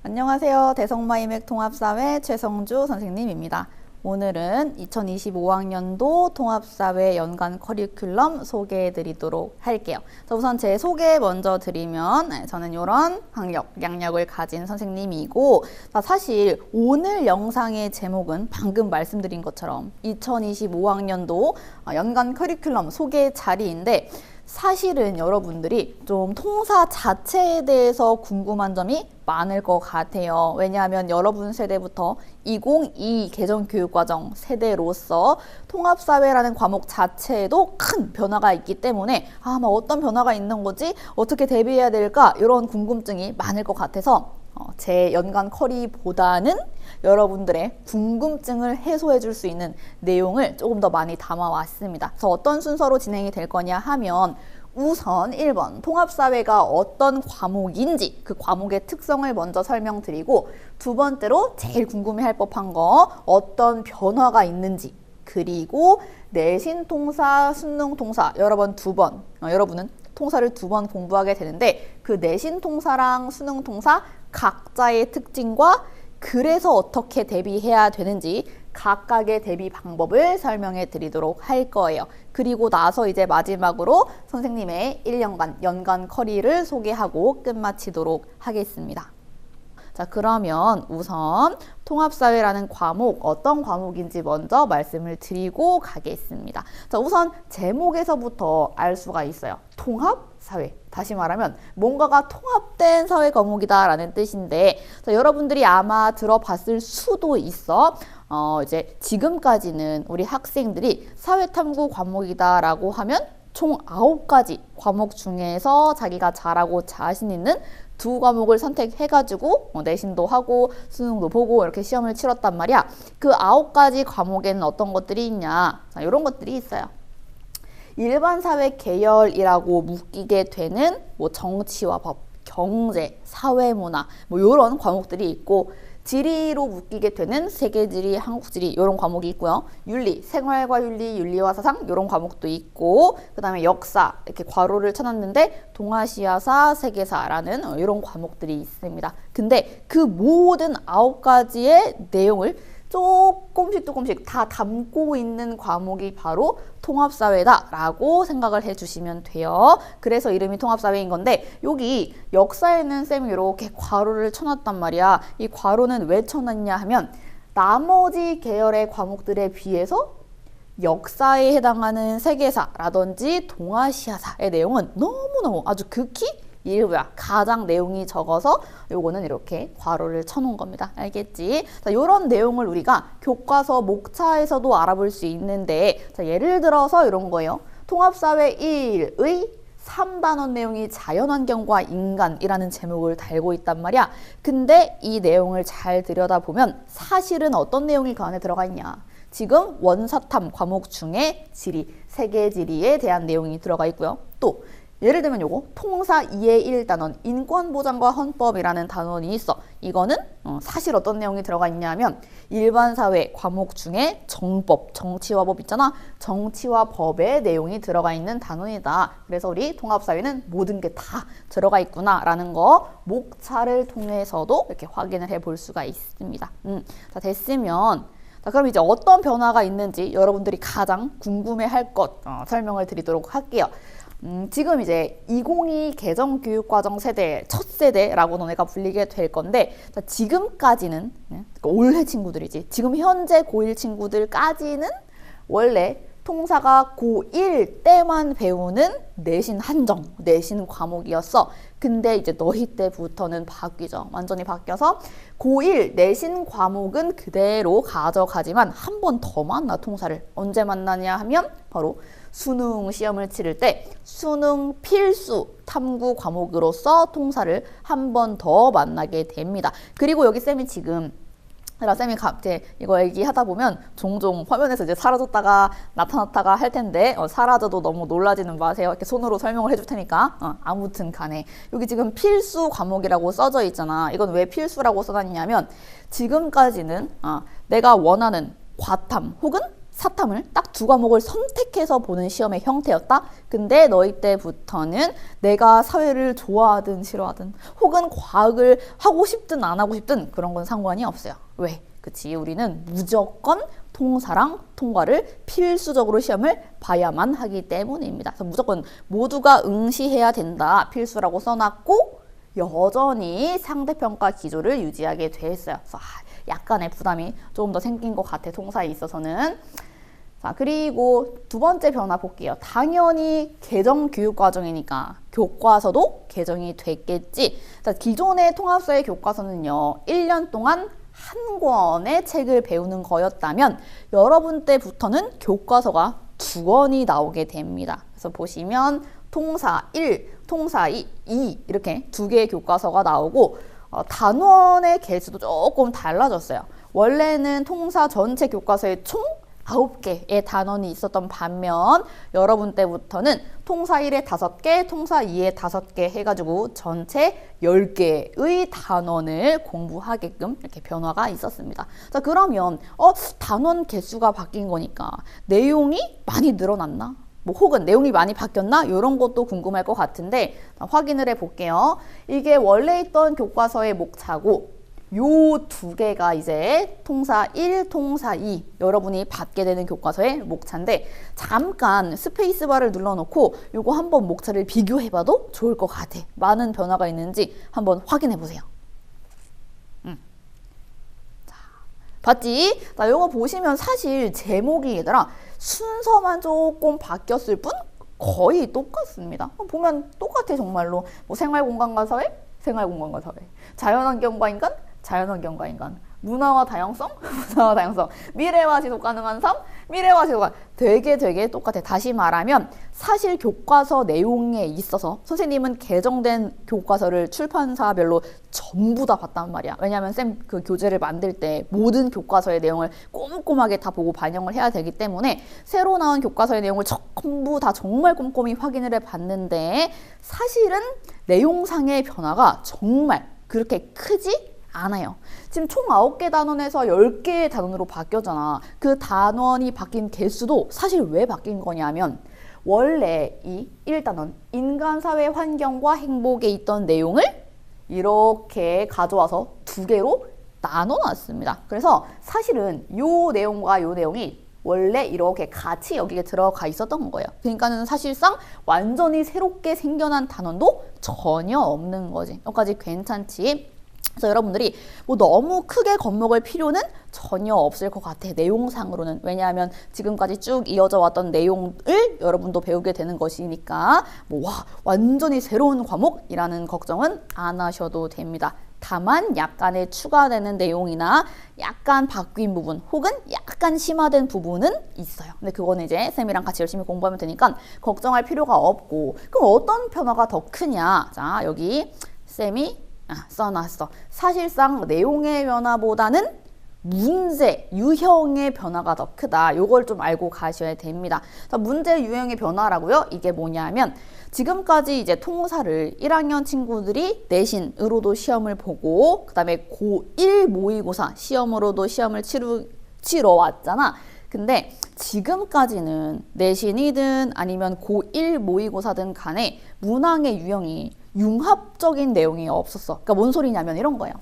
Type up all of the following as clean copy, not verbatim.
안녕하세요. 대성마이맥 통합사회 최성주 선생님입니다. 오늘은 2025학년도 통합사회 연간 커리큘럼 소개해 드리도록 할게요. 우선 제 소개 먼저 드리면 저는 이런 양력을 가진 선생님이고, 사실 오늘 영상의 제목은 방금 말씀드린 것처럼 2025학년도 연간 커리큘럼 소개 자리인데, 사실은 여러분들이 좀 통사 자체에 대해서 궁금한 점이 많을 것 같아요. 왜냐하면 여러분 세대부터 2022 개정교육과정 세대로서 통합사회라는 과목 자체에도 큰 변화가 있기 때문에 어떤 변화가 있는 거지? 어떻게 대비해야 될까? 이런 궁금증이 많을 것 같아서 제 연간 커리보다는 여러분들의 궁금증을 해소해 줄 수 있는 내용을 조금 더 많이 담아왔습니다. 그래서 어떤 순서로 진행이 될 거냐 하면, 우선 1번 통합사회가 어떤 과목인지 그 과목의 특성을 먼저 설명드리고, 두 번째로 제일 궁금해할 법한 거 어떤 변화가 있는지, 그리고 내신통사, 수능통사 여러분은 통사를 2번 공부하게 되는데, 그 내신통사랑 수능통사 각자의 특징과 그래서 어떻게 대비해야 되는지 각각의 대비 방법을 설명해 드리도록 할 거예요. 그리고 나서 이제 마지막으로 선생님의 1년간 연간 커리를 소개하고 끝마치도록 하겠습니다. 자, 그러면 우선 통합사회라는 과목, 어떤 과목인지 먼저 말씀을 드리고 가겠습니다. 자, 우선 제목에서부터 알 수가 있어요. 통합사회. 다시 말하면 뭔가가 통합된 사회 과목이다 라는 뜻인데, 자, 여러분들이 아마 들어봤을 수도 있어. 이제 지금까지는 우리 학생들이 사회탐구 과목이다 라고 하면 총 9가지 과목 중에서 자기가 잘하고 자신 있는 2과목을 선택해가지고 내신도 하고 수능도 보고 이렇게 시험을 치렀단 말이야. 그 9가지 과목에는 어떤 것들이 있냐? 자, 이런 것들이 있어요. 일반 사회 계열이라고 묶이게 되는 정치와 법, 경제, 사회문화 이런 과목들이 있고, 지리로 묶이게 되는 세계지리, 한국지리 이런 과목이 있고요. 윤리, 생활과 윤리, 윤리와 사상 이런 과목도 있고, 그 다음에 역사 이렇게 괄호를 쳐놨는데 동아시아사, 세계사라는 이런 과목들이 있습니다. 근데 그 모든 9가지의 내용을 조금씩 다 담고 있는 과목이 바로 통합사회다라고 생각을 해주시면 돼요. 그래서 이름이 통합사회인 건데, 여기 역사에는 쌤이 이렇게 괄호를 쳐놨단 말이야. 이 괄호는 왜 쳐놨냐 하면, 나머지 계열의 과목들에 비해서 역사에 해당하는 세계사라든지 동아시아사의 내용은 너무너무 아주 극히 가장 내용이 적어서 요거는 이렇게 괄호를 쳐놓은 겁니다. 알겠지? 자, 요런 내용을 우리가 교과서 목차에서도 알아볼 수 있는데, 자, 예를 들어서 이런 거예요. 통합사회 1의 3단원 내용이 자연환경과 인간이라는 제목을 달고 있단 말이야. 근데 이 내용을 잘 들여다보면 사실은 어떤 내용이 그 안에 들어가 있냐? 지금 원사탐 과목 중에 지리, 세계지리에 대한 내용이 들어가 있고요. 또 예를 들면 요거 통사 2의 1단원 인권보장과 헌법이라는 단원이 있어. 이거는 사실 어떤 내용이 들어가 있냐면, 일반 사회 과목 중에 정법, 정치와 법 있잖아. 정치와 법의 내용이 들어가 있는 단원이다. 그래서 우리 통합사회는 모든 게 다 들어가 있구나 라는 거 목차를 통해서도 이렇게 확인을 해볼 수가 있습니다. 자, 됐으면, 자, 그럼 이제 어떤 변화가 있는지 여러분들이 가장 궁금해할 것 설명을 드리도록 할게요. 지금 이제 2022 개정교육과정 세대, 첫 세대라고 너네가 불리게 될 건데, 자, 지금까지는, 그러니까 올해 친구들이지, 지금 현재 고1 친구들까지는 원래 통사가 고1 때만 배우는 내신 한정, 내신 과목이었어. 근데 이제 너희 때부터는 바뀌죠. 완전히 바뀌어서 고1 내신 과목은 그대로 가져가지만 한 번 더 만나, 통사를. 언제 만나냐 하면 바로 수능 시험을 치를 때 수능 필수 탐구 과목으로서 통사를 한 번 더 만나게 됩니다. 그리고 여기 쌤이 지금 쌤이 갑자기 이거 얘기하다 보면 종종 화면에서 이제 사라졌다가 나타났다가 할 텐데, 사라져도 너무 놀라지는 마세요. 이렇게 손으로 설명을 해줄 테니까. 아무튼 간에 여기 지금 필수 과목이라고 써져 있잖아. 이건 왜 필수라고 써놨냐면, 지금까지는 내가 원하는 과탐 혹은 사탐을 딱 두 과목을 선택해서 보는 시험의 형태였다. 근데 너희 때부터는 내가 사회를 좋아하든 싫어하든 혹은 과학을 하고 싶든 안 하고 싶든 그런 건 상관이 없어요. 왜? 그치, 우리는 무조건 통사랑 통과를 필수적으로 시험을 봐야만 하기 때문입니다. 그래서 무조건 모두가 응시해야 된다. 필수라고 써놨고 여전히 상대평가 기조를 유지하게 돼 있어요. 그래서 약간의 부담이 조금 더 생긴 것 같아, 통사에 있어서는. 자, 그리고 두 번째 변화 볼게요. 당연히 개정 교육과정이니까 교과서도 개정이 됐겠지. 자, 기존의 통합사회 교과서는요, 1년 동안 한 권의 책을 배우는 거였다면 여러분 때부터는 교과서가 2권이 나오게 됩니다. 그래서 보시면 통사 1, 통사 2 이렇게 2개의 교과서가 나오고 단원의 개수도 조금 달라졌어요. 원래는 통사 전체 교과서에 총 9개의 단원이 있었던 반면 여러분 때부터는 통사 1에 5개, 통사 2에 5개 해가지고 전체 10개의 단원을 공부하게끔 이렇게 변화가 있었습니다. 자, 그러면 단원 개수가 바뀐 거니까 내용이 많이 늘어났나? 뭐 혹은 내용이 많이 바뀌었나? 이런 것도 궁금할 것 같은데 확인을 해볼게요. 이게 원래 있던 교과서의 목차고 요 2개가 이제 통사 1, 통사 2 여러분이 받게 되는 교과서의 목차인데 잠깐 스페이스바를 눌러놓고 요거 한번 목차를 비교해봐도 좋을 것 같아. 많은 변화가 있는지 한번 확인해보세요. 자, 봤지? 자, 요거 보시면 사실 제목이 얘들아 순서만 조금 바뀌었을 뿐 거의 똑같습니다. 보면 똑같아 정말로. 뭐 생활공간과 사회, 생활공간과 사회, 자연환경과 인간, 자연환경과 인간, 문화와 다양성, 문화와 다양성, 미래와 지속 가능한 삶, 미래와 지속 가능한 되게 똑같아. 다시 말하면 사실 교과서 내용에 있어서 선생님은 개정된 교과서를 출판사별로 전부 다 봤단 말이야. 왜냐하면 쌤 그 교재를 만들 때 모든 교과서의 내용을 꼼꼼하게 다 보고 반영을 해야 되기 때문에 새로 나온 교과서의 내용을 전부 다 정말 꼼꼼히 확인을 해봤는데 사실은 내용상의 변화가 정말 그렇게 크지 않아요. 지금 총 9개 단원에서 10개의 단원으로 바뀌었잖아. 그 단원이 바뀐 개수도 사실 왜 바뀐 거냐면 원래 이 1단원 인간 사회 환경과 행복에 있던 내용을 이렇게 가져와서 2개로 나눠놨습니다. 그래서 사실은 요 내용과 요 내용이 원래 이렇게 같이 여기에 들어가 있었던 거예요. 그러니까는 사실상 완전히 새롭게 생겨난 단원도 전혀 없는 거지. 여기까지 괜찮지? 그래서 여러분들이 뭐 너무 크게 겁먹을 필요는 전혀 없을 것 같아. 내용상으로는. 왜냐하면 지금까지 쭉 이어져 왔던 내용을 여러분도 배우게 되는 것이니까 뭐 완전히 새로운 과목이라는 걱정은 안 하셔도 됩니다. 다만 약간의 추가되는 내용이나 약간 바뀐 부분 혹은 약간 심화된 부분은 있어요. 근데 그거는 이제 쌤이랑 같이 열심히 공부하면 되니까 걱정할 필요가 없고, 그럼 어떤 변화가 더 크냐? 자, 여기 쌤이 써놨어. 사실상 내용의 변화보다는 문제, 유형의 변화가 더 크다. 요걸 좀 알고 가셔야 됩니다. 자, 문제, 유형의 변화라고요? 이게 뭐냐면 지금까지 이제 통사를 1학년 친구들이 내신으로도 시험을 보고 그 다음에 고1 모의고사 시험으로도 시험을 치러 왔잖아. 근데 지금까지는 내신이든 아니면 고1 모의고사든 간에 문항의 유형이 융합적인 내용이 없었어. 그러니까 뭔 소리냐면 이런 거예요.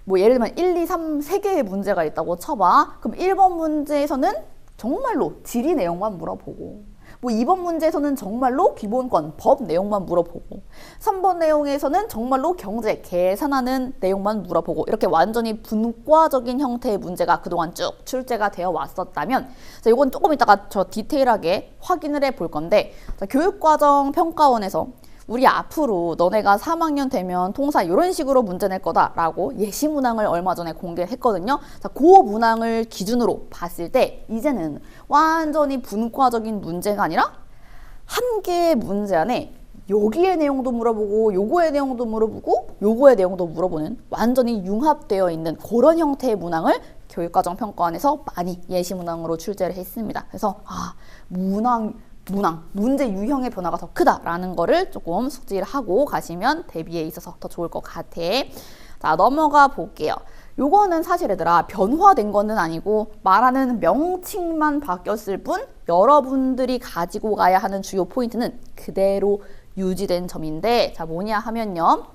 뭐 예를 들면 1, 2, 3, 3개의 문제가 있다고 쳐봐. 그럼 1번 문제에서는 정말로 지리 내용만 물어보고 뭐 2번 문제에서는 정말로 기본권, 법 내용만 물어보고 3번 내용에서는 정말로 경제, 계산하는 내용만 물어보고 이렇게 완전히 분과적인 형태의 문제가 그동안 쭉 출제가 되어 왔었다면 자, 이건 조금 이따가 저 디테일하게 확인을 해 볼 건데 자, 교육과정 평가원에서 우리 앞으로 너네가 3학년 되면 통사 이런 식으로 문제 낼 거다라고 예시 문항을 얼마 전에 공개했거든요. 자, 그 문항을 기준으로 봤을 때 이제는 완전히 분과적인 문제가 아니라 한 개의 문제 안에 여기의 내용도 물어보고 요거의 내용도 물어보고 요거의 내용도 물어보는 완전히 융합되어 있는 그런 형태의 문항을 교육과정 평가원에서 많이 예시 문항으로 출제를 했습니다. 그래서 문제 유형의 변화가 더 크다라는 거를 조금 숙지를 하고 가시면 대비에 있어서 더 좋을 것 같아. 자, 넘어가 볼게요. 요거는 사실 얘들아 변화된 거는 아니고 말하는 명칭만 바뀌었을 뿐 여러분들이 가지고 가야 하는 주요 포인트는 그대로 유지된 점인데, 자 뭐냐 하면요,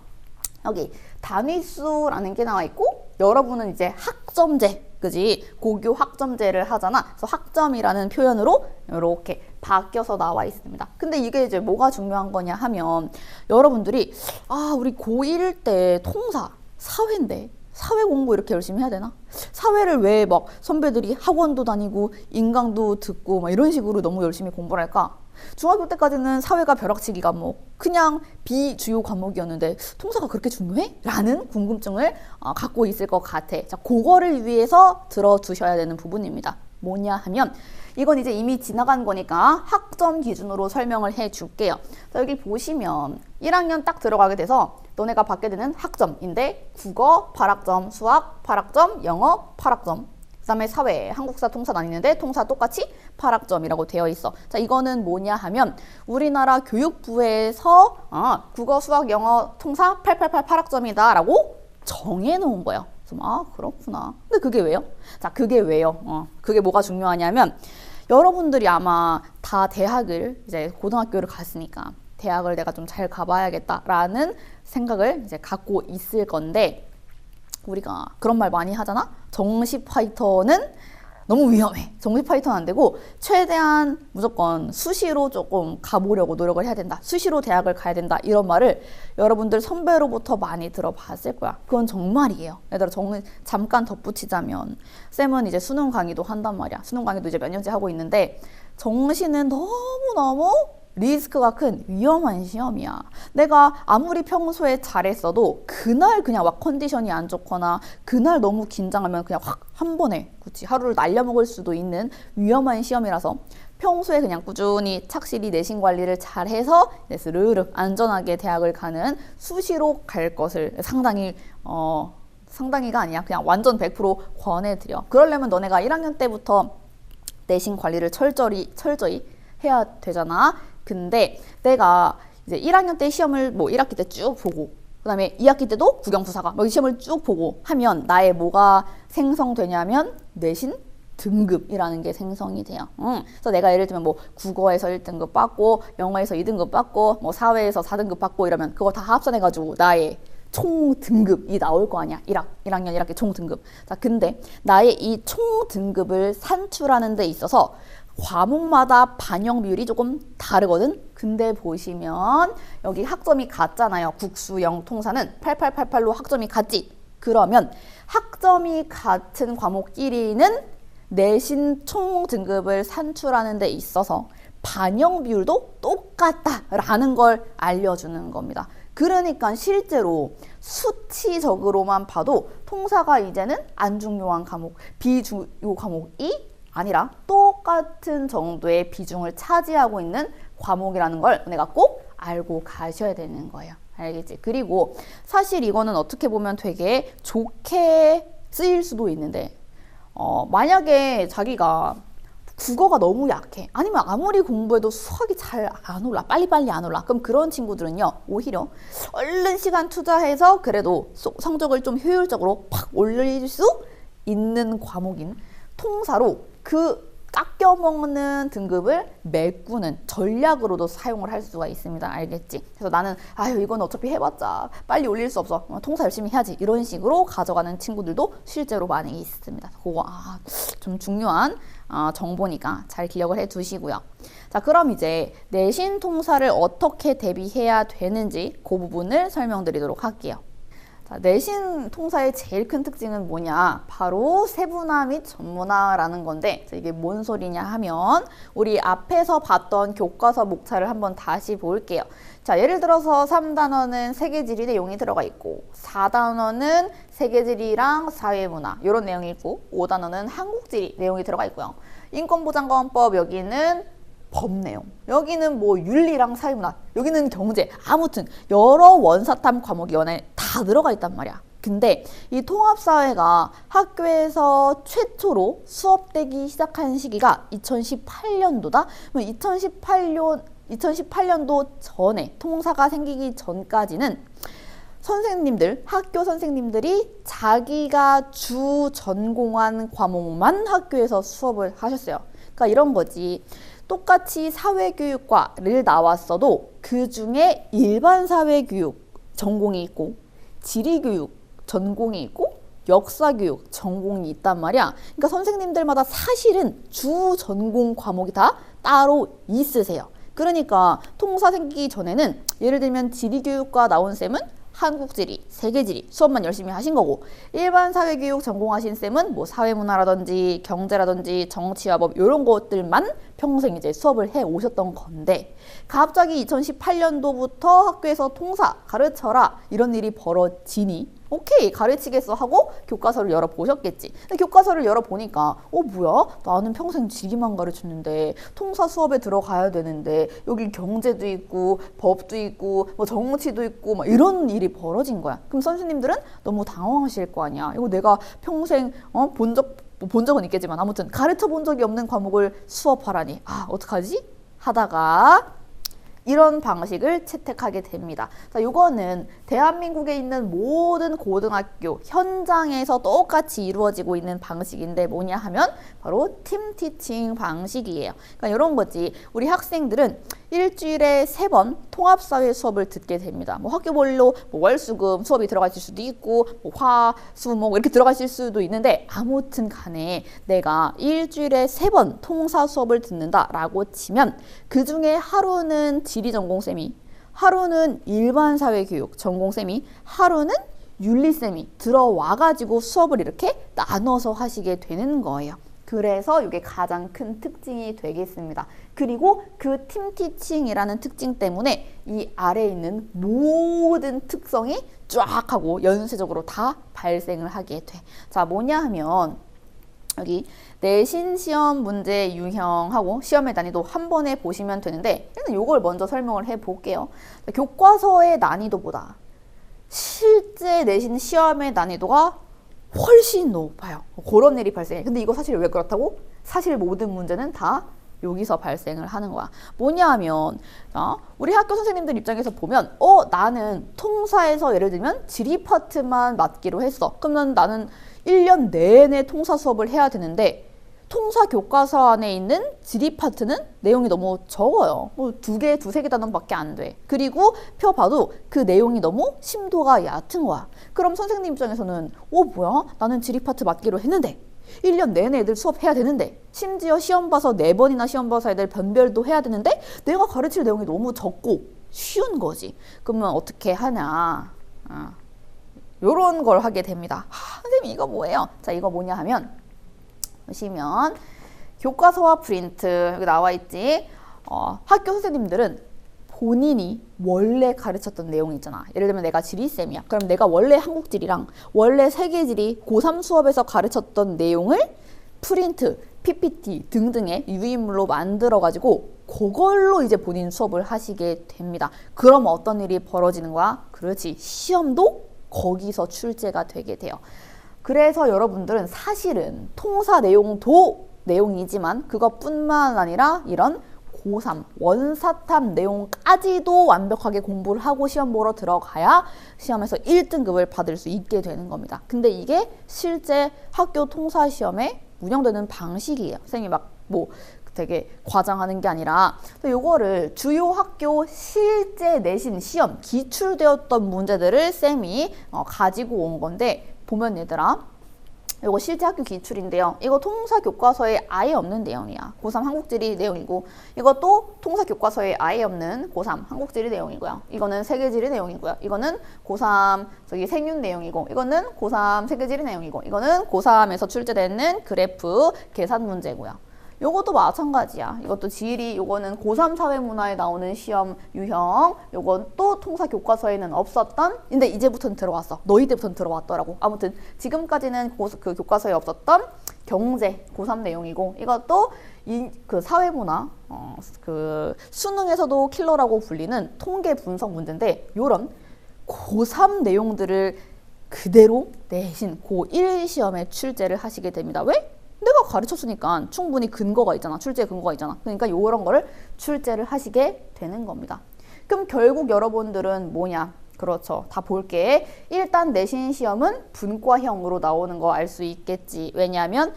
여기 단위수라는 게 나와 있고 여러분은 이제 학점제, 그지? 고교 학점제를 하잖아. 그래서 학점이라는 표현으로 이렇게 바뀌어서 나와 있습니다. 근데 이게 이제 뭐가 중요한 거냐 하면, 여러분들이 우리 고1 때 통사, 사회인데 사회 공부 이렇게 열심히 해야 되나? 사회를 왜 막 선배들이 학원도 다니고 인강도 듣고 막 이런 식으로 너무 열심히 공부를 할까? 중학교 때까지는 사회가 벼락치기 과목, 그냥 비주요 과목이었는데 통사가 그렇게 중요해? 라는 궁금증을 갖고 있을 것 같아. 자, 그거를 위해서 들어두셔야 되는 부분입니다. 뭐냐 하면, 이건 이제 이미 지나간 거니까 학점 기준으로 설명을 해 줄게요. 자, 여기 보시면 1학년 딱 들어가게 돼서 너네가 받게 되는 학점인데, 국어 8학점, 수학 8학점, 영어 8학점, 그 다음에 사회, 한국사, 통사 나뉘는데 통사 똑같이 8학점이라고 되어 있어. 자, 이거는 뭐냐 하면 우리나라 교육부에서 국어, 수학, 영어, 통사 888 8학점이다 라고 정해놓은 거예요. 그래서 그렇구나. 근데 그게 왜요? 자, 그게 왜요? 그게 뭐가 중요하냐면, 여러분들이 아마 다 대학을, 이제 고등학교를 갔으니까 대학을 내가 좀 잘 가봐야겠다라는 생각을 이제 갖고 있을 건데, 우리가 그런 말 많이 하잖아? 정시 파이터는 너무 위험해. 정시 파이터는 안 되고 최대한 무조건 수시로 조금 가보려고 노력을 해야 된다. 수시로 대학을 가야 된다. 이런 말을 여러분들 선배로부터 많이 들어봤을 거야. 그건 정말이에요. 얘들아, 잠깐 덧붙이자면, 쌤은 이제 수능 강의도 한단 말이야. 수능 강의도 이제 몇 년째 하고 있는데, 정시는 너무너무 리스크가 큰 위험한 시험이야. 내가 아무리 평소에 잘했어도 그날 그냥 막 컨디션이 안 좋거나 그날 너무 긴장하면 그냥 확 한 번에 하루를 날려먹을 수도 있는 위험한 시험이라서, 평소에 그냥 꾸준히 착실히 내신 관리를 잘해서 스르르 안전하게 대학을 가는 수시로 갈 것을 상당히가 아니야, 그냥 완전 100% 권해드려. 그러려면 너네가 1학년 때부터 내신 관리를 철저히 해야 되잖아. 근데 내가 이제 1학년 때 시험을 1학기 때 쭉 보고, 그 다음에 2학기 때도 국영수사가 이 시험을 쭉 보고 하면 나의 뭐가 생성되냐면 내신 등급이라는 게 생성이 돼요. 그래서 내가 예를 들면 국어에서 1등급 받고, 영어에서 2등급 받고, 사회에서 4등급 받고 이러면 그거 다 합산해가지고 나의 총 등급이 나올 거 아니야. 1학년 1학기 총 등급. 자, 근데 나의 이 총 등급을 산출하는 데 있어서 과목마다 반영 비율이 조금 다르거든. 근데 보시면 여기 학점이 같잖아요. 국수, 영, 통사는 8888로 학점이 같지. 그러면 학점이 같은 과목끼리는 내신 총 등급을 산출하는 데 있어서 반영 비율도 똑같다라는 걸 알려주는 겁니다. 그러니까 실제로 수치적으로만 봐도 통사가 이제는 안 중요한 과목, 비주요 과목이 아니라 똑같은 정도의 비중을 차지하고 있는 과목이라는 걸 내가 꼭 알고 가셔야 되는 거예요. 알겠지? 그리고 사실 이거는 어떻게 보면 되게 좋게 쓰일 수도 있는데, 만약에 자기가 국어가 너무 약해, 아니면 아무리 공부해도 수학이 잘 안 올라, 빨리빨리 안 올라, 그럼 그런 친구들은요, 오히려 얼른 시간 투자해서 그래도 성적을 좀 효율적으로 팍 올릴 수 있는 과목인 통사로 그 깎여먹는 등급을 메꾸는 전략으로도 사용을 할 수가 있습니다. 알겠지? 그래서 나는 이건 어차피 해봤자 빨리 올릴 수 없어, 통사 열심히 해야지, 이런 식으로 가져가는 친구들도 실제로 많이 있습니다. 그거 좀 중요한 정보니까 잘 기억을 해 두시고요. 자, 그럼 이제 내신 통사를 어떻게 대비해야 되는지 그 부분을 설명드리도록 할게요. 자, 내신 통사의 제일 큰 특징은 뭐냐? 바로 세분화 및 전문화라는 건데, 이게 뭔 소리냐 하면 우리 앞에서 봤던 교과서 목차를 한번 다시 볼게요. 자, 예를 들어서 3단원은 세계지리 내용이 들어가 있고, 4단원은 세계지리랑 사회문화 이런 내용이 있고, 5단원은 한국지리 내용이 들어가 있고요. 인권보장관법 여기는 법 내용, 여기는 윤리랑 사회문화, 여기는 경제, 아무튼 여러 원사탐 과목이 연에 다 들어가 있단 말이야. 근데 이 통합사회가 학교에서 최초로 수업되기 시작한 시기가 2018년도다. 2018년도 전에, 통사가 생기기 전까지는 선생님들, 학교 선생님들이 자기가 주 전공한 과목만 학교에서 수업을 하셨어요. 그러니까 이런 거지. 똑같이 사회교육과를 나왔어도 그 중에 일반 사회교육 전공이 있고 지리교육 전공이 있고 역사교육 전공이 있단 말이야. 그러니까 선생님들마다 사실은 주 전공 과목이 다 따로 있으세요. 그러니까 통사 생기기 전에는 예를 들면 지리교육과 나온 쌤은 한국지리, 세계지리 수업만 열심히 하신 거고, 일반 사회교육 전공하신 쌤은 뭐 사회문화라든지 경제라든지 정치와 법 이런 것들만 평생 이제 수업을 해 오셨던 건데, 갑자기 2018년도부터 학교에서 통사 가르쳐라 이런 일이 벌어지니 오케이 가르치겠어 하고 교과서를 열어보셨겠지. 근데 교과서를 열어보니까 뭐야? 나는 평생 지리만 가르쳤는데 통사 수업에 들어가야 되는데 여기 경제도 있고 법도 있고 뭐 정치도 있고 막 이런 일이 벌어진 거야. 그럼 선생님들은 너무 당황하실 거 아니야. 이거 내가 평생 본 적은 있겠지만 아무튼 가르쳐 본 적이 없는 과목을 수업하라니 어떡하지? 하다가 이런 방식을 채택하게 됩니다. 자, 이거는 대한민국에 있는 모든 고등학교 현장에서 똑같이 이루어지고 있는 방식인데 뭐냐 하면 바로 팀 티칭 방식이에요. 그러니까 이런 거지. 우리 학생들은 일주일에 3번 통합사회 수업을 듣게 됩니다. 뭐 학교별로 뭐 월수금 수업이 들어가실 수도 있고 뭐 화, 수, 목 이렇게 들어가실 수도 있는데 아무튼 간에 내가 일주일에 3번 통사 수업을 듣는다라고 치면 그 중에 하루는 지리 전공쌤이, 하루는 일반 사회교육 전공쌤이, 하루는 윤리쌤이 들어와가지고 수업을 이렇게 나눠서 하시게 되는 거예요. 그래서 이게 가장 큰 특징이 되겠습니다. 그리고 그 팀티칭이라는 특징 때문에 이 아래에 있는 모든 특성이 쫙 하고 연쇄적으로 다 발생을 하게 돼. 자, 뭐냐 하면 여기 내신 시험 문제 유형하고 시험의 난이도 한 번에 보시면 되는데 일단 이걸 먼저 설명을 해볼게요. 교과서의 난이도보다 실제 내신 시험의 난이도가 훨씬 높아요. 그런 일이 발생해. 근데 이거 사실 왜 그렇다고? 사실 모든 문제는 다 여기서 발생을 하는 거야. 뭐냐 하면 우리 학교 선생님들 입장에서 보면 나는 통사에서 예를 들면 지리 파트만 맡기로 했어. 그러면 나는 1년 내내 통사 수업을 해야 되는데 통사 교과서 안에 있는 지리 파트는 내용이 너무 적어요. 뭐 2개, 2-3개 단원밖에 안 돼. 그리고 펴봐도 그 내용이 너무 심도가 얕은 거야. 그럼 선생님 입장에서는 뭐야? 나는 지리 파트 맡기로 했는데 1년 내내 애들 수업해야 되는데 심지어 시험 봐서 4번이나 시험 봐서 애들 변별도 해야 되는데 내가 가르칠 내용이 너무 적고 쉬운 거지. 그러면 어떻게 하냐. 요런 걸 하게 됩니다. 선생님 이거 뭐예요? 자, 이거 뭐냐 하면 보시면 교과서와 프린트 여기 나와 있지. 학교 선생님들은 본인이 원래 가르쳤던 내용이 있잖아. 예를 들면 내가 지리쌤이야. 그럼 내가 원래 한국지리랑 원래 세계지리 고3 수업에서 가르쳤던 내용을 프린트, PPT 등등의 유인물로 만들어가지고 그걸로 이제 본인 수업을 하시게 됩니다. 그럼 어떤 일이 벌어지는 거야? 그렇지. 시험도 거기서 출제가 되게 돼요. 그래서 여러분들은 사실은 통사 내용도 내용이지만 그것뿐만 아니라 이런 고3 원사탐 내용까지도 완벽하게 공부를 하고 시험 보러 들어가야 시험에서 1등급을 받을 수 있게 되는 겁니다. 근데 이게 실제 학교 통사 시험에 운영되는 방식이에요. 선생님이 막 뭐 되게 과장하는 게 아니라 요거를 주요 학교 실제 내신 시험 기출되었던 문제들을 쌤이 가지고 온 건데 보면 얘들아 이거 실제 학교 기출인데요. 이거 통사 교과서에 아예 없는 내용이야. 고3 한국지리 내용이고 이것도 통사 교과서에 아예 없는 고3 한국지리 내용이고요. 이거는 세계지리 내용이고요. 이거는 고3 생윤 내용이고 이거는 고3 세계지리 내용이고 이거는 고3에서 출제되는 그래프 계산 문제고요. 요것도 마찬가지야. 이것도 지리, 요거는 고3 사회문화에 나오는 시험 유형, 요것도 통사 교과서에는 없었던, 근데 이제부터는 들어왔어. 너희 때부터는 들어왔더라고. 아무튼 지금까지는 그 교과서에 없었던 경제, 고3 내용이고, 이것도 그 사회문화, 그 수능에서도 킬러라고 불리는 통계 분석 문제인데, 요런 고3 내용들을 그대로 내신 고1 시험에 출제를 하시게 됩니다. 왜? 내가 가르쳤으니까 충분히 근거가 있잖아. 출제 근거가 있잖아. 그러니까 이런 거를 출제를 하시게 되는 겁니다. 그럼 결국 여러분들은 뭐냐? 그렇죠. 다 볼게. 일단 내신 시험은 분과형으로 나오는 거 알 수 있겠지. 왜냐하면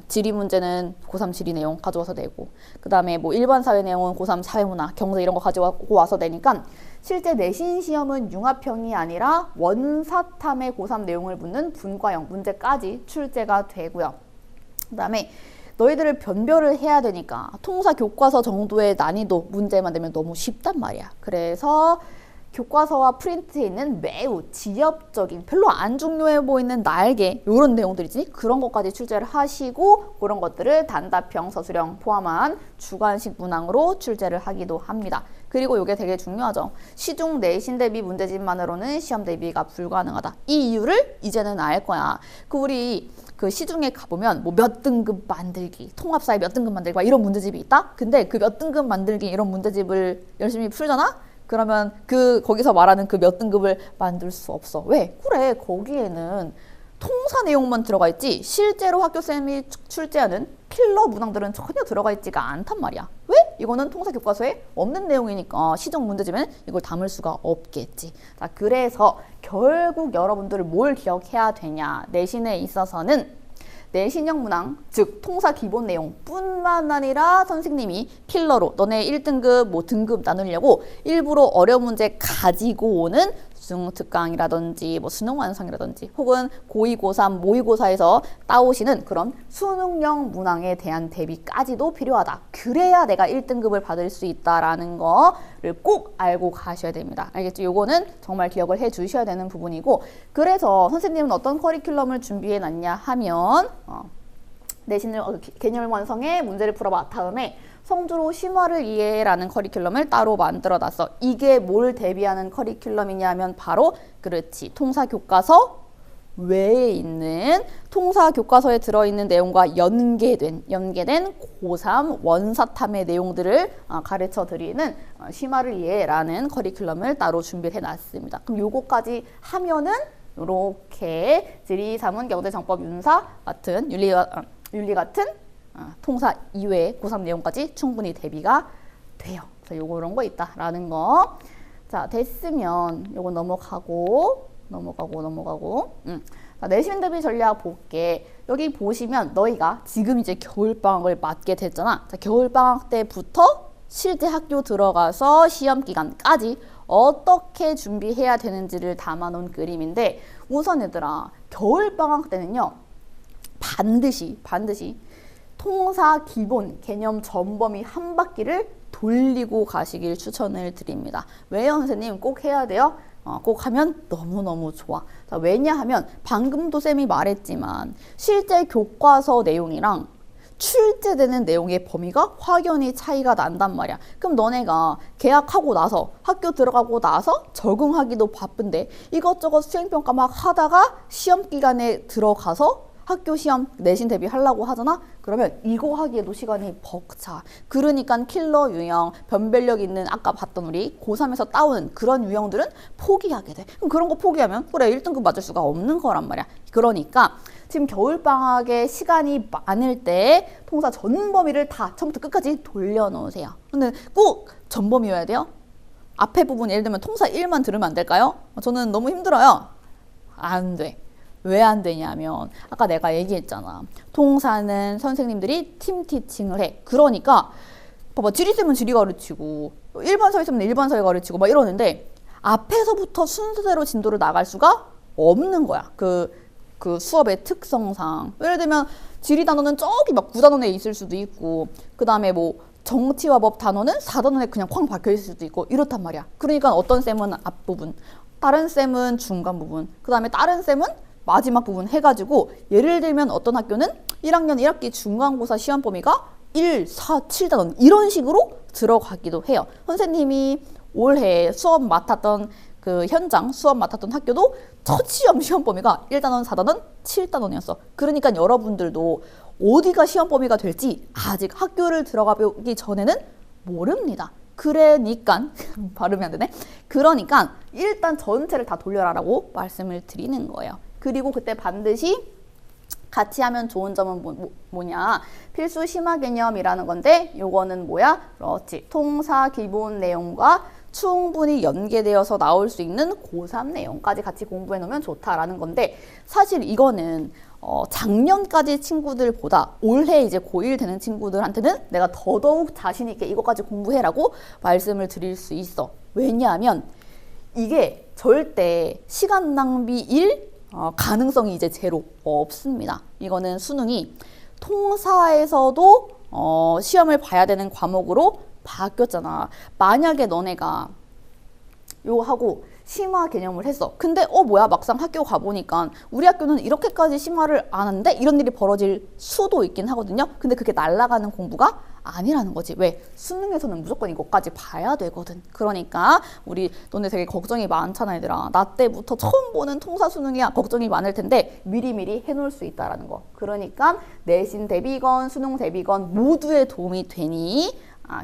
지리 문제는 고3 지리 내용 가져와서 내고, 그 다음에 뭐 일반 사회 내용은 고3 사회문화, 경제 이런 거 가져오고 와서 내니까 실제 내신 시험은 융합형이 아니라 원사탐의 고3 내용을 묻는 분과형 문제까지 출제가 되고요. 그 다음에 너희들을 변별을 해야 되니까 통사 교과서 정도의 난이도 문제만 되면 너무 쉽단 말이야. 그래서 교과서와 프린트에 있는 매우 지엽적인, 별로 안 중요해 보이는 날개 이런 내용들이지, 그런 것까지 출제를 하시고 그런 것들을 단답형, 서술형 포함한 주관식 문항으로 출제를 하기도 합니다. 그리고 이게 되게 중요하죠. 시중 내신 대비 문제집만으로는 시험 대비가 불가능하다. 이 이유를 이제는 알 거야. 우리 시중에 가보면 뭐 몇 등급 만들기, 통합사회 몇 등급 만들기 막 이런 문제집이 있다? 근데 그 몇 등급 만들기 이런 문제집을 열심히 풀잖아? 그러면 거기서 말하는 그 몇 등급을 만들 수 없어. 왜? 그래, 거기에는 통사 내용만 들어가 있지 실제로 학교쌤이 출제하는 필러 문항들은 전혀 들어가 있지가 않단 말이야. 왜? 이거는 통사 교과서에 없는 내용이니까 시정 문제집에는 이걸 담을 수가 없겠지. 자, 그래서 결국 여러분들을 뭘 기억해야 되냐, 내신에 있어서는 내신형 문항, 즉 통사 기본 내용 뿐만 아니라 선생님이 필러로 너네 1등급 뭐 등급 나누려고 일부러 어려운 문제 가지고 오는 수능특강이라든지 뭐 수능 완성이라든지 혹은 고2, 고3, 모의고사에서 따오시는 그런 수능형 문항에 대한 대비까지도 필요하다. 그래야 내가 1등급을 받을 수 있다라는 거를 꼭 알고 가셔야 됩니다. 알겠죠? 요거는 정말 기억을 해 주셔야 되는 부분이고, 그래서 선생님은 어떤 커리큘럼을 준비해 놨냐 하면 내신을 개념 완성에 문제를 풀어봐 다음에 성주로 심화를 이해라는 커리큘럼을 따로 만들어 놨어. 이게 뭘 대비하는 커리큘럼이냐면 바로 그렇지, 통사 교과서 외에 있는 통사 교과서에 들어있는 내용과 연계된 고3 원사탐의 내용들을 가르쳐 드리는 심화를 이해라는 커리큘럼을 따로 준비해 놨습니다. 그럼 요거까지 하면은 이렇게 지리, 사문, 경제, 정법, 윤사 같은 윤리 같은 통사 이외의 고3 내용까지 충분히 대비가 돼요. 그래서 요런 거 있다라는 거. 자, 됐으면 요거 넘어가고. 자, 내신 대비 전략 볼게. 여기 보시면 너희가 지금 이제 겨울방학을 맞게 됐잖아. 자, 겨울방학 때부터 실제 학교 들어가서 시험 기간까지 어떻게 준비해야 되는지를 담아놓은 그림인데, 우선 얘들아, 겨울방학 때는요 반드시 통사 기본 개념 전범위 한 바퀴를 돌리고 가시길 추천을 드립니다. 왜요, 선생님? 꼭 해야 돼요? 꼭 하면 너무너무 좋아. 자, 왜냐하면 방금도 쌤이 말했지만 실제 교과서 내용이랑 출제되는 내용의 범위가 확연히 차이가 난단 말이야. 그럼 너네가 개학하고 나서 학교 들어가고 나서 적응하기도 바쁜데 이것저것 수행평가 막 하다가 시험 기간에 들어가서 학교 시험 내신 대비하려고 하잖아? 그러면 이거 하기에도 시간이 벅차. 그러니까 킬러 유형, 변별력 있는 아까 봤던 우리 고3에서 따오는 그런 유형들은 포기하게 돼. 그럼 그런 거 포기하면 그래 1등급 맞을 수가 없는 거란 말이야. 그러니까 지금 겨울방학에 시간이 많을 때 통사 전 범위를 다 처음부터 끝까지 돌려놓으세요. 근데 꼭 전 범위여야 돼요? 앞에 부분 예를 들면 통사 1만 들으면 안 될까요? 저는 너무 힘들어요. 안 돼. 왜 안 되냐면 아까 내가 얘기했잖아. 통사는 선생님들이 팀 티칭을 해. 그러니까 봐봐, 지리쌤은 지리 가르치고 일반서에 있으면 일반서에 가르치고 막 이러는데 앞에서부터 순서대로 진도를 나갈 수가 없는 거야. 그 수업의 특성상. 예를 들면 지리 단원은 저기 막 9단원에 있을 수도 있고, 그 다음에 뭐 정치와 법 단원은 4단원에 그냥 쾅 박혀 있을 수도 있고 이렇단 말이야. 그러니까 어떤 쌤은 앞부분, 다른 쌤은 중간 부분, 그 다음에 다른 쌤은 마지막 부분 해가지고, 예를 들면 어떤 학교는 1학년 1학기 중간고사 시험 범위가 1, 4, 7단원 이런 식으로 들어가기도 해요. 선생님이 올해 수업 맡았던 현장 수업 맡았던 학교도 첫 시험 범위가 1단원, 4단원, 7단원이었어. 그러니까 여러분들도 어디가 시험 범위가 될지 아직 학교를 들어가 보기 전에는 모릅니다. 그러니까 발음이 안 되네. 그러니까 일단 전체를 다 돌려라라고 말씀을 드리는 거예요. 그리고 그때 반드시 같이 하면 좋은 점은 뭐냐? 필수 심화 개념이라는 건데 요거는 뭐야? 그렇지. 통사 기본 내용과 충분히 연계되어서 나올 수 있는 고3 내용까지 같이 공부해 놓으면 좋다라는 건데, 사실 이거는 작년까지 친구들보다 올해 이제 고1 되는 친구들한테는 내가 더더욱 자신 있게 이거까지 공부해라고 말씀을 드릴 수 있어. 왜냐하면 이게 절대 시간 낭비일 가능성이 이제 제로 없습니다. 이거는 수능이 통사에서도 시험을 봐야 되는 과목으로 바뀌었잖아. 만약에 너네가 요거 하고 심화 개념을 했어. 근데 뭐야, 막상 학교 가보니까 우리 학교는 이렇게까지 심화를 안 하는데, 이런 일이 벌어질 수도 있긴 하거든요. 근데 그게 날아가는 공부가 아니라는 거지. 왜? 수능에서는 무조건 이것까지 봐야 되거든. 그러니까 너네 되게 걱정이 많잖아, 얘들아. 나 때부터 처음 보는 통사 수능이야. 걱정이 많을 텐데 미리미리 해놓을 수 있다라는 거. 그러니까 내신 대비건, 수능 대비건 모두에 도움이 되니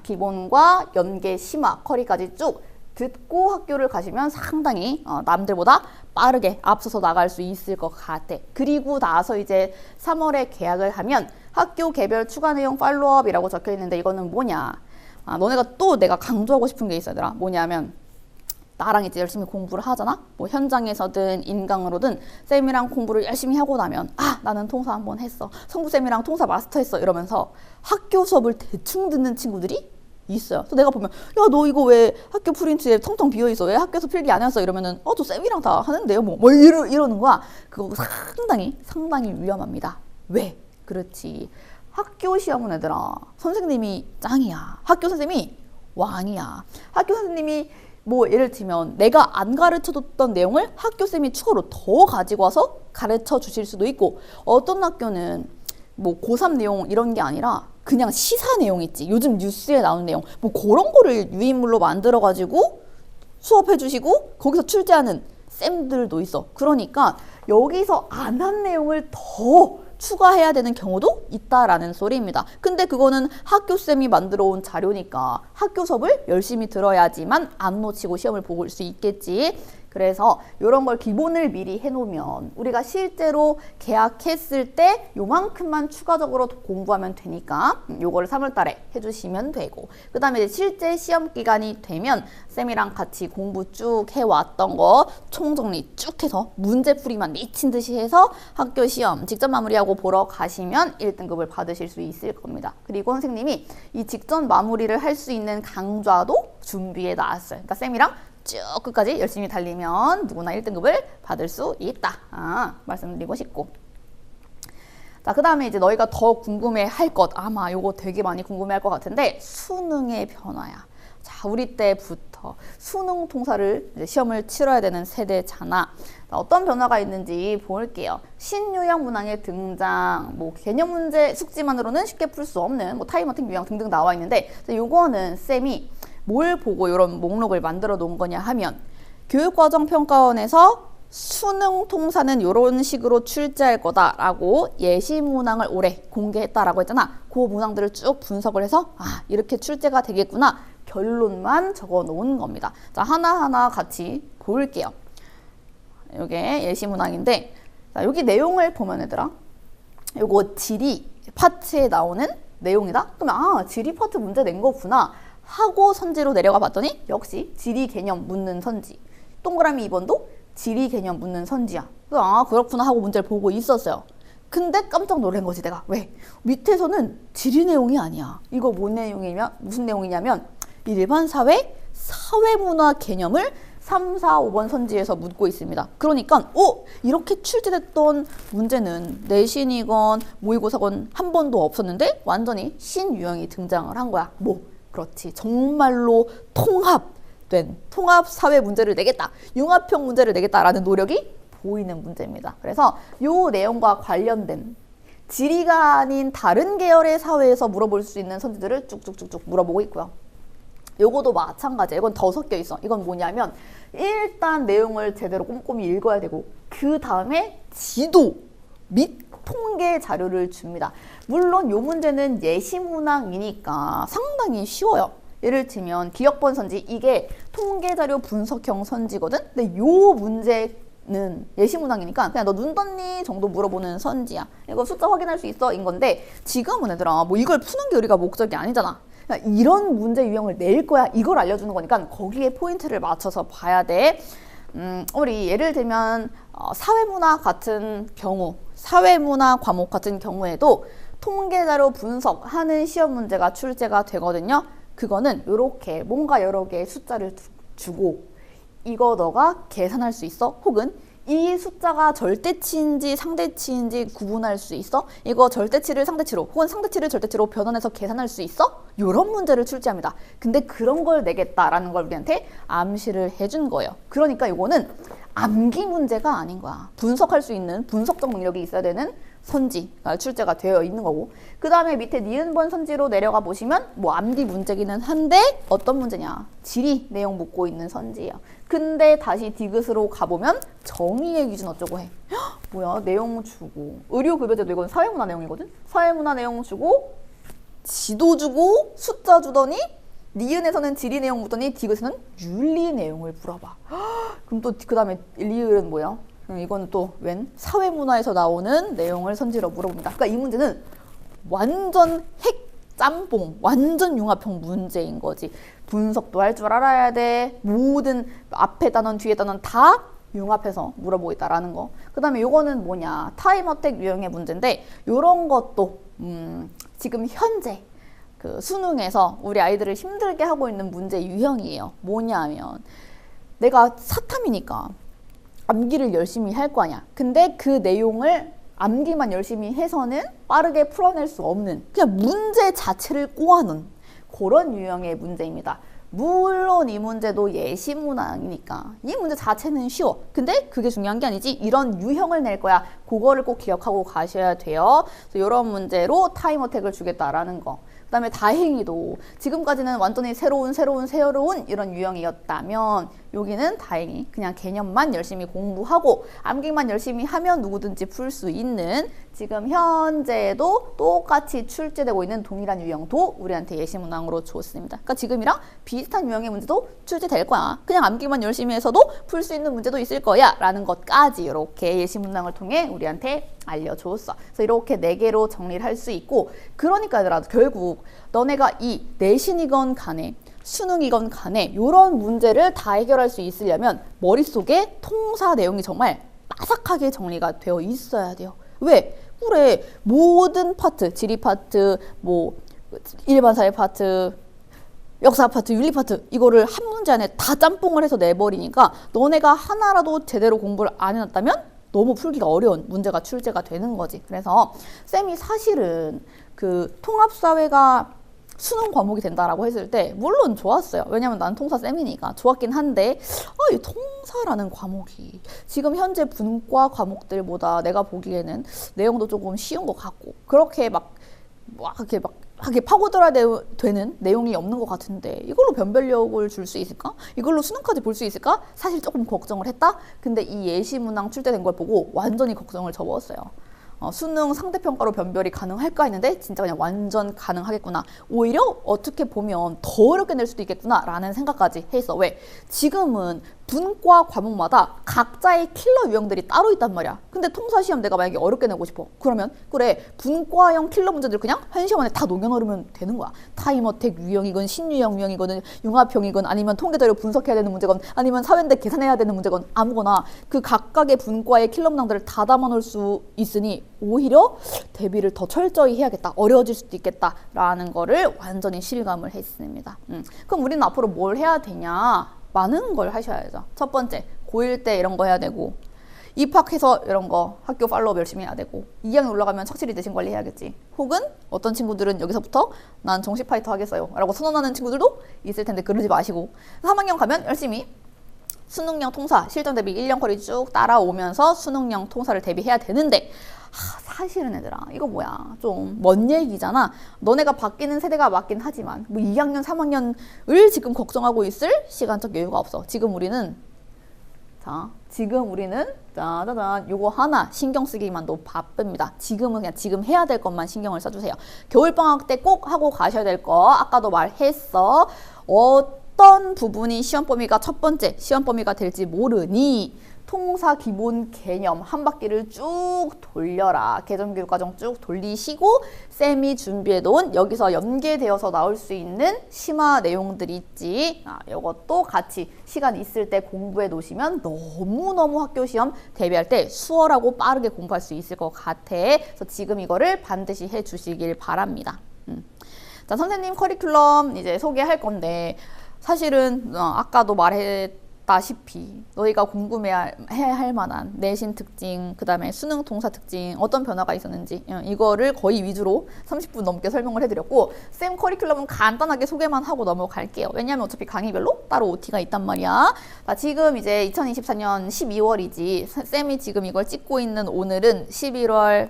기본과 연계, 심화, 커리까지 쭉 듣고 학교를 가시면 상당히 남들보다 빠르게 앞서서 나갈 수 있을 것 같아. 그리고 나서 이제 3월에 개학을 하면 학교 개별 추가 내용 팔로업이라고 적혀 있는데, 이거는 뭐냐? 너네가 또 내가 강조하고 싶은 게 있어, 얘들아. 뭐냐면 나랑 이제 열심히 공부를 하잖아? 뭐 현장에서든 인강으로든 쌤이랑 공부를 열심히 하고 나면 나는 통사 한번 했어. 성구쌤이랑 통사 마스터했어. 이러면서 학교 수업을 대충 듣는 친구들이 있어요. 그래서 내가 보면, 야, 너 이거 왜 학교 프린트에 텅텅 비어있어? 왜 학교에서 필기 안 했어? 이러면은, 저 쌤이랑 다 하는데요? 이러는 거야. 그거 상당히 위험합니다. 왜? 그렇지. 학교 시험은 얘들아, 선생님이 짱이야. 학교 선생님이 왕이야. 학교 선생님이 예를 들면 내가 안 가르쳐줬던 내용을 학교쌤이 추가로 더 가지고 와서 가르쳐 주실 수도 있고, 어떤 학교는 고3 내용 이런 게 아니라 그냥 시사 내용 있지. 요즘 뉴스에 나오는 내용. 그런 거를 유인물로 만들어가지고 수업해 주시고 거기서 출제하는 쌤들도 있어. 그러니까 여기서 안 한 내용을 더 추가해야 되는 경우도 있다라는 소리입니다. 근데 그거는 학교쌤이 만들어 온 자료니까 학교 수업을 열심히 들어야지만 안 놓치고 시험을 볼 수 있겠지. 그래서 이런 걸 기본을 미리 해놓으면 우리가 실제로 계약했을 때 요만큼만 추가적으로 공부하면 되니까 요거를 3월 달에 해주시면 되고, 그 다음에 실제 시험 기간이 되면 쌤이랑 같이 공부 쭉 해왔던 거 총정리 쭉 해서 문제풀이만 미친 듯이 해서 학교 시험 직접 마무리하고 보러 가시면 1등급을 받으실 수 있을 겁니다. 그리고 선생님이 이 직전 마무리를 할 수 있는 강좌도 준비해 놨어요. 그러니까 쌤이랑 쭉 끝까지 열심히 달리면 누구나 1등급을 받을 수 있다. 말씀드리고 싶고. 자, 그 다음에 이제 너희가 더 궁금해 할 것, 아마 요거 되게 많이 궁금해 할 것 같은데, 수능의 변화야. 자, 우리 때부터 수능 통사를 이제 시험을 치러야 되는 세대잖아. 자, 어떤 변화가 있는지 볼게요. 신유형 문항의 등장, 개념 문제 숙지만으로는 쉽게 풀 수 없는 타임어택 유형 등등 나와 있는데, 요거는 쌤이 뭘 보고 이런 목록을 만들어 놓은 거냐 하면, 교육과정평가원에서 수능 통사는 이런 식으로 출제할 거다라고 예시 문항을 올해 공개했다라고 했잖아. 그 문항들을 쭉 분석을 해서 이렇게 출제가 되겠구나, 결론만 적어 놓은 겁니다. 자, 하나하나 같이 볼게요. 이게 예시 문항인데, 자, 여기 내용을 보면 얘들아, 요거 지리 파트에 나오는 내용이다? 그러면 지리 파트 문제 낸 거구나 하고 선지로 내려가 봤더니 역시 지리 개념 묻는 선지. 동그라미 2번도 지리 개념 묻는 선지야. 그렇구나 하고 문제를 보고 있었어요. 근데 깜짝 놀란 거지, 내가. 왜? 밑에서는 지리 내용이 아니야. 이거 무슨 내용이냐면 일반 사회문화 개념을 3, 4, 5번 선지에서 묻고 있습니다. 그러니까 이렇게 출제됐던 문제는 내신이건 모의고사건 한 번도 없었는데 완전히 신유형이 등장을 한 거야. 그렇지. 정말로 통합 사회 문제를 내겠다. 융합형 문제를 내겠다라는 노력이 보이는 문제입니다. 그래서 요 내용과 관련된 지리가 아닌 다른 계열의 사회에서 물어볼 수 있는 선지들을 쭉쭉쭉쭉 물어보고 있고요. 요거도 마찬가지야. 이건 더 섞여 있어. 이건 뭐냐면 일단 내용을 제대로 꼼꼼히 읽어야 되고, 그 다음에 지도 및 통계 자료를 줍니다. 물론 요 문제는 예시 문항이니까 상당히 쉬워요. 예를 들면 기억본 선지, 이게 통계 자료 분석형 선지거든. 근데 요 문제는 예시 문항이니까 그냥 너 눈 떴니 정도 물어보는 선지야. 이거 숫자 확인할 수 있어 인 건데, 지금은 얘들아 이걸 푸는 게 우리가 목적이 아니잖아. 이런 문제 유형을 낼 거야. 이걸 알려주는 거니까 거기에 포인트를 맞춰서 봐야 돼. 우리 예를 들면 사회문화 같은 경우, 사회문화 과목 같은 경우에도 통계자료 분석하는 시험 문제가 출제가 되거든요. 그거는 이렇게 뭔가 여러 개의 숫자를 주고 이거 너가 계산할 수 있어? 혹은 이 숫자가 절대치인지 상대치인지 구분할 수 있어? 이거 절대치를 상대치로 혹은 상대치를 절대치로 변환해서 계산할 수 있어? 이런 문제를 출제합니다. 근데 그런 걸 내겠다라는 걸 우리한테 암시를 해준 거예요. 그러니까 이거는 암기 문제가 아닌 거야. 분석할 수 있는 분석적 능력이 있어야 되는 선지가 출제가 되어 있는 거고, 그 다음에 밑에 니은번 선지로 내려가 보시면 뭐 암기 문제기는 한데 어떤 문제냐, 지리 내용 묻고 있는 선지예요. 근데 다시 디귿으로 가보면 정의의 기준 어쩌고 해. 헉, 뭐야, 내용 주고 의료급여제도 이건 사회문화 내용이거든. 사회문화 내용 주고 지도 주고 숫자 주더니 니은에서는 지리 내용 묻더니 디귿에서는 윤리 내용을 물어봐. 헉, 그럼 또 그 다음에 리을은 뭐야? 이거는 또 웬 사회문화에서 나오는 내용을 선지로 물어봅니다. 그러니까 이 문제는 완전 핵 짬뽕, 완전 융합형 문제인 거지. 분석도 할 줄 알아야 돼. 모든 앞에 단원 뒤에 단원 다 융합해서 물어보고 있다라는 거. 그 다음에 요거는 뭐냐, 타임어택 유형의 문제인데 요런 것도 지금 현재 그 수능에서 우리 아이들을 힘들게 하고 있는 문제 유형이에요. 뭐냐면 내가 사탐이니까 암기를 열심히 할 거 아니야. 근데 그 내용을 암기만 열심히 해서는 빠르게 풀어낼 수 없는, 그냥 문제 자체를 꼬아놓은 그런 유형의 문제입니다. 물론 이 문제도 예시문항이니까 이 문제 자체는 쉬워. 근데 그게 중요한 게 아니지, 이런 유형을 낼 거야. 그거를 꼭 기억하고 가셔야 돼요. 그래서 이런 문제로 타임어택을 주겠다라는 거. 그 다음에 다행히도 지금까지는 완전히 새로운 이런 유형이었다면 여기는 다행히 그냥 개념만 열심히 공부하고 암기만 열심히 하면 누구든지 풀 수 있는, 지금 현재도 똑같이 출제되고 있는 동일한 유형도 우리한테 예시문항으로 줬습니다. 그러니까 지금이랑 비슷한 유형의 문제도 출제될 거야. 그냥 암기만 열심히 해서도 풀 수 있는 문제도 있을 거야 라는 것까지 이렇게 예시문항을 통해 우리한테 알려줬어. 그래서 이렇게 4개로 정리를 할 수 있고, 그러니까 얘들아 결국 너네가 이 내신이건 간에 수능이건 간에 이런 문제를 다 해결할 수 있으려면 머릿속에 통사 내용이 정말 빠삭하게 정리가 되어 있어야 돼요. 왜? 그래, 모든 파트, 지리 파트, 뭐 일반 사회 파트, 역사 파트, 윤리 파트, 이거를 한 문제 안에 다 짬뽕을 해서 내버리니까 너네가 하나라도 제대로 공부를 안 해놨다면 너무 풀기가 어려운 문제가 출제가 되는 거지. 그래서 쌤이 사실은 그 통합사회가 수능 과목이 된다라고 했을 때 물론 좋았어요. 왜냐면 난 통사 쌤이니까 좋았긴 한데 이 통사라는 과목이 지금 현재 분과 과목들보다 내가 보기에는 내용도 조금 쉬운 것 같고, 그렇게 이렇게 파고들어야 되는 내용이 없는 것 같은데 이걸로 변별력을 줄 수 있을까? 이걸로 수능까지 볼 수 있을까? 사실 조금 걱정을 했다? 근데 이 예시문항 출제된 걸 보고 완전히 걱정을 접었어요. 수능 상대평가로 변별이 가능할까 했는데 진짜 그냥 완전 가능하겠구나. 오히려 어떻게 보면 더 어렵게 낼 수도 있겠구나 라는 생각까지 했어. 왜? 지금은 분과 과목마다 각자의 킬러 유형들이 따로 있단 말이야. 근데 통사시험 내가 만약에 어렵게 내고 싶어. 그러면 그래, 분과형 킬러 문제들 그냥 한 시험 안에 다 녹여넣으면 되는 거야. 타임어택 유형이건 신유형 유형이건 융합형이건 아니면 통계자료 분석해야 되는 문제건 아니면 사회인데 계산해야 되는 문제건 아무거나 그 각각의 분과의 킬러 문항들을 다 담아놓을 수 있으니 오히려 대비를 더 철저히 해야겠다. 어려워질 수도 있겠다라는 거를 완전히 실감을 했습니다. 그럼 우리는 앞으로 뭘 해야 되냐? 많은 걸 하셔야죠. 첫 번째, 고1 때 이런 거 해야 되고, 입학해서 이런 거 학교 팔로우 열심히 해야 되고, 2학년 올라가면 확실히 내신 관리 해야겠지. 혹은 어떤 친구들은 여기서부터 난 정시 파이터 하겠어요 라고 선언하는 친구들도 있을 텐데 그러지 마시고, 3학년 가면 열심히 수능형 통사 실전 대비 1년 거리 쭉 따라오면서 수능형 통사를 대비해야 되는데, 사실은 얘들아 이거 뭐야, 좀 먼 얘기잖아. 너네가 바뀌는 세대가 맞긴 하지만 뭐 2학년 3학년을 지금 걱정하고 있을 시간적 여유가 없어. 지금 우리는 짜자잔 요거 하나 신경 쓰기만도 바쁩니다. 지금은 그냥 지금 해야 될 것만 신경을 써주세요. 겨울방학 때 꼭 하고 가셔야 될 거 아까도 말했어. 어떤 부분이 시험 범위가 첫 번째 시험 범위가 될지 모르니 통사 기본 개념 한 바퀴를 쭉 돌려라. 개정교육 과정 쭉 돌리시고 쌤이 준비해 놓은 여기서 연계되어서 나올 수 있는 심화 내용들이 있지. 이것도 같이 시간 있을 때 공부해 놓으시면 너무너무 학교 시험 대비할 때 수월하고 빠르게 공부할 수 있을 것 같아. 그래서 지금 이거를 반드시 해 주시길 바랍니다. 자, 선생님 커리큘럼 이제 소개할 건데 사실은 아까도 말했다시피 너희가 궁금해할 만한 내신 특징, 그 다음에 수능 통사 특징, 어떤 변화가 있었는지 이거를 거의 위주로 30분 넘게 설명을 해드렸고 쌤 커리큘럼은 간단하게 소개만 하고 넘어갈게요. 왜냐하면 어차피 강의별로 따로 OT가 있단 말이야. 자, 지금 이제 2024년 12월이지 쌤이 지금 이걸 찍고 있는 오늘은 11월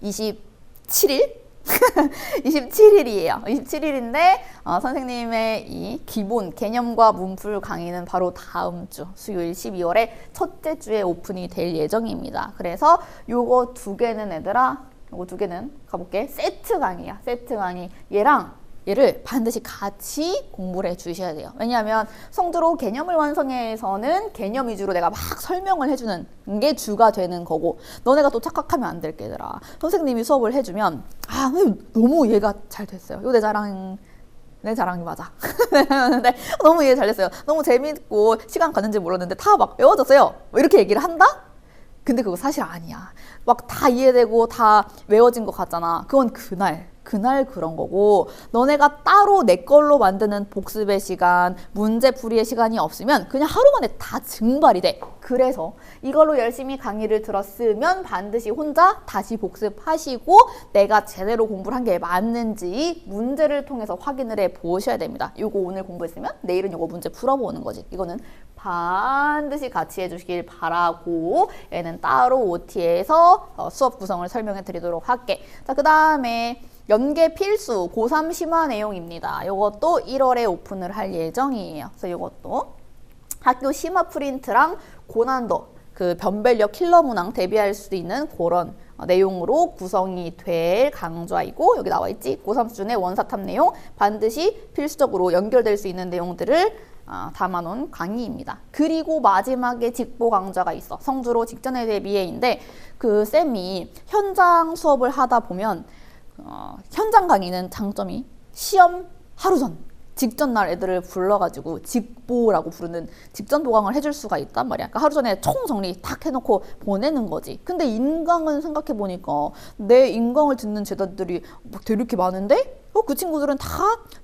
27일? 27일이에요. 27일인데 선생님의 이 기본 개념과 문풀 강의는 바로 다음 주 수요일 12월에 첫째 주에 오픈이 될 예정입니다. 그래서 요거 두 개는 얘들아, 요거 두 개는 가볼게. 세트 강의야. 세트 강의. 얘를 반드시 같이 공부를 해주셔야 돼요. 왜냐하면 성주로 개념을 완성해서는 개념 위주로 내가 막 설명을 해주는 게 주가 되는 거고 너네가 또 착각하면 안 될 게 얘들아. 선생님이 수업을 해주면 너무 이해가 잘 됐어요. 이거 내 자랑이 맞아. 근데 너무 이해 잘 됐어요. 너무 재밌고 시간 가는지 몰랐는데 다 막 외워졌어요. 이렇게 얘기를 한다? 근데 그거 사실 아니야. 막 다 이해되고 다 외워진 것 같잖아. 그건 그날 그런 거고 너네가 따로 내 걸로 만드는 복습의 시간, 문제풀이의 시간이 없으면 그냥 하루 만에 다 증발이 돼. 그래서 이걸로 열심히 강의를 들었으면 반드시 혼자 다시 복습하시고 내가 제대로 공부를 한 게 맞는지 문제를 통해서 확인을 해 보셔야 됩니다. 이거 오늘 공부했으면 내일은 이거 문제 풀어보는 거지. 이거는 반드시 같이 해주시길 바라고 얘는 따로 OT에서 수업 구성을 설명해 드리도록 할게. 자, 그 다음에 연계 필수 고3 심화 내용입니다. 이것도 1월에 오픈을 할 예정이에요. 그래서 이것도 학교 심화 프린트랑 고난도 그 변별력 킬러 문항 대비할 수 있는 그런 내용으로 구성이 될 강좌이고 여기 나와 있지. 고3 수준의 원사탐 내용 반드시 필수적으로 연결될 수 있는 내용들을 담아놓은 강의입니다. 그리고 마지막에 직보 강좌가 있어. 성주로 직전에 대비해인데 그 쌤이 현장 수업을 하다 보면 현장 강의는 장점이 시험 하루 전 직전 날 애들을 불러가지고 직보라고 부르는 직전 보강을 해줄 수가 있단 말이야. 그러니까 하루 전에 총 정리 탁 해놓고 보내는 거지. 근데 인강은 생각해보니까 내 인강을 듣는 제자들이 막 되게 이렇게 많은데 그 친구들은 다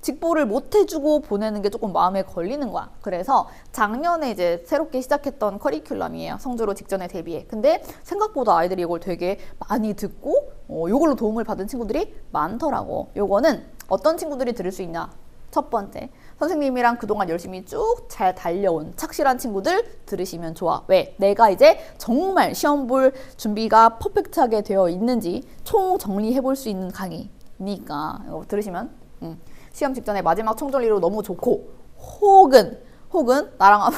직보를 못 해주고 보내는 게 조금 마음에 걸리는 거야. 그래서 작년에 이제 새롭게 시작했던 커리큘럼이에요. 성주로 직전에 대비해. 근데 생각보다 아이들이 이걸 되게 많이 듣고 이걸로 도움을 받은 친구들이 많더라고. 요거는 어떤 친구들이 들을 수 있냐? 첫 번째, 선생님이랑 그동안 열심히 쭉 잘 달려온 착실한 친구들 들으시면 좋아. 왜? 내가 이제 정말 시험 볼 준비가 퍼펙트하게 되어 있는지 총 정리해 볼 수 있는 강의니까 이거 들으시면 시험 직전에 마지막 총정리로 너무 좋고 혹은 나랑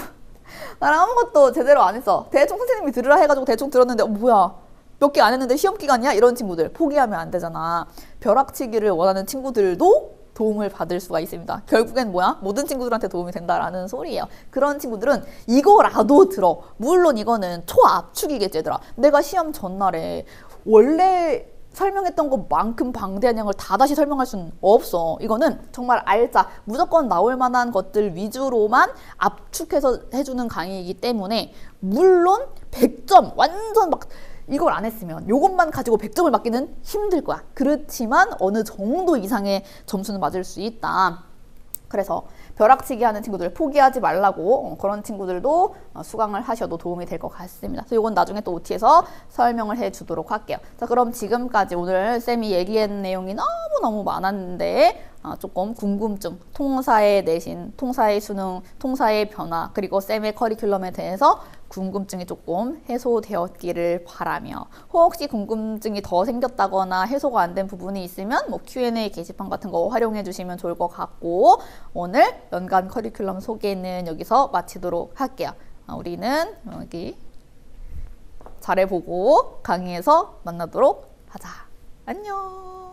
아무것도 제대로 안 했어. 대충 선생님이 들으라 해가지고 대충 들었는데 뭐야 몇 개 안 했는데 시험 기간이야? 이런 친구들 포기하면 안 되잖아. 벼락치기를 원하는 친구들도 도움을 받을 수가 있습니다. 결국엔 뭐야? 모든 친구들한테 도움이 된다라는 소리예요. 그런 친구들은 이거라도 들어. 물론 이거는 초압축이겠지 얘들아. 내가 시험 전날에 원래 설명했던 것만큼 방대한 양을 다 다시 설명할 수는 없어. 이거는 정말 알짜 무조건 나올 만한 것들 위주로만 압축해서 해주는 강의이기 때문에 물론 100점 완전 막 이걸 안 했으면 이것만 가지고 100점을 맞기는 힘들 거야. 그렇지만 어느 정도 이상의 점수는 맞을 수 있다. 그래서 벼락치기 하는 친구들 포기하지 말라고 그런 친구들도 수강을 하셔도 도움이 될 것 같습니다. 그래서 이건 나중에 또 OT에서 설명을 해주도록 할게요. 자, 그럼 지금까지 오늘 쌤이 얘기한 내용이 너무너무 많았는데 조금 궁금증, 통사의 내신, 통사의 수능, 통사의 변화, 그리고 쌤의 커리큘럼에 대해서 궁금증이 조금 해소되었기를 바라며 혹시 궁금증이 더 생겼다거나 해소가 안 된 부분이 있으면 뭐 Q&A 게시판 같은 거 활용해 주시면 좋을 것 같고 오늘 연간 커리큘럼 소개는 여기서 마치도록 할게요. 우리는 여기 잘해보고 강의에서 만나도록 하자. 안녕.